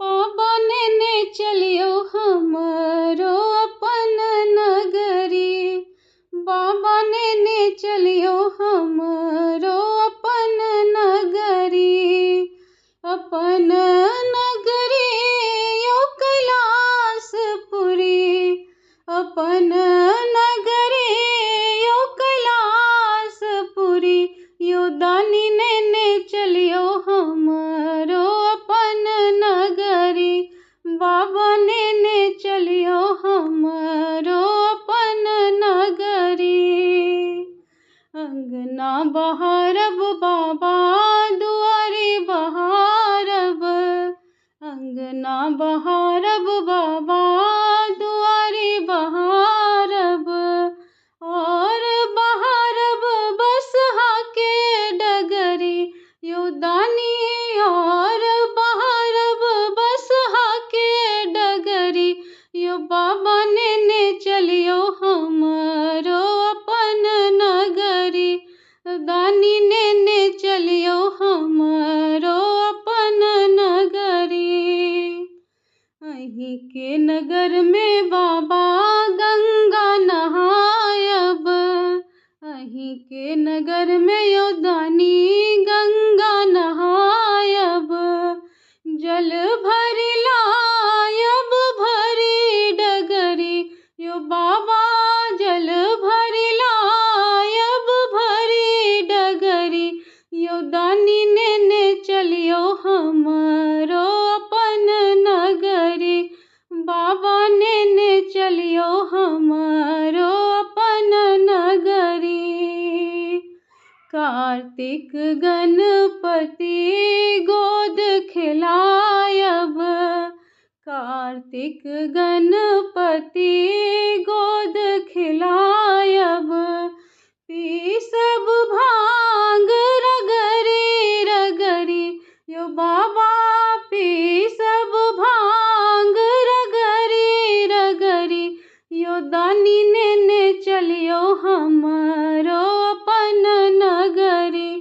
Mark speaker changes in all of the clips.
Speaker 1: बाबा ने चलियो हमरो अपन नगरी। बाबा ने चलियो हमरो अपन नगरी। अपन नगरी यो कैलाशपुरी। अपन नगरी यो कैलाशपुरी। यो दानी ने चलियो हमरो अपन नगरी। बाबा ने चलियो हमरो अपन नगरी। अंगना बहारब बाबा दुआरी बहारब। अंगना बहारब बाबा दुआरी बहारब। और बहारब बसहा के डगरी। यो दानी और बहारब बसहा के डगरी। यो बाबा ने चलियो हमरो अपन नगरी। दानी ने चलियो हमरो अपन नगरी। अहीं के नगर में बाबा गंगा नहायब। अहीं के नगर में यो दानी गंगा नहायब। जल भरि लायब भरी डगरी। यो बाबा जल भरि लायब भरी डगरी। यो दानी ने चलियो हमरो अपन नगरी। बाबा ने चलियो हमरो अपन नगरी। कार्तिक गणपति गोद खिलायब। कार्तिक गणपति गोद खिलायब। पीसब भांग रगरी रगरी। यो बाबा पीसब भांग रगरी रगरी। यो दानी ने चलियो हमरो अपन नगरी।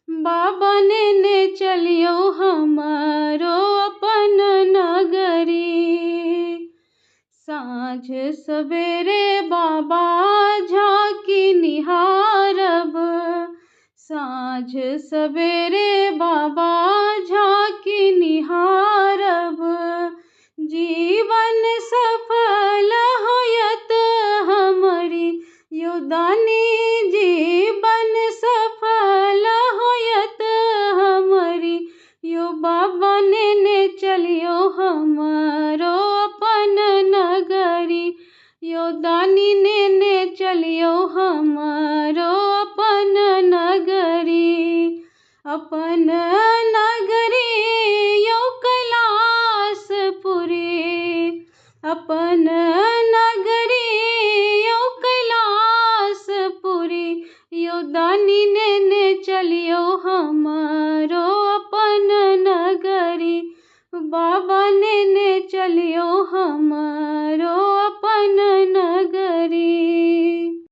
Speaker 1: बाबा ने चलियो हमरो अपन नगरी। साँझ सवेरे बाबा झांकी निहारब। साँझ सवेरे बाबा झांकी निहारब। जीवन सफल होयत हमरी। यो दानी जीवन सफल होयत हमरी। यो बाबा ने चलियो हमरो अपन नगरी। यो दानी ने चलियो हमरो अपन नगरी। अपन नगरी यो कैलाशपुरी। अपन नगरी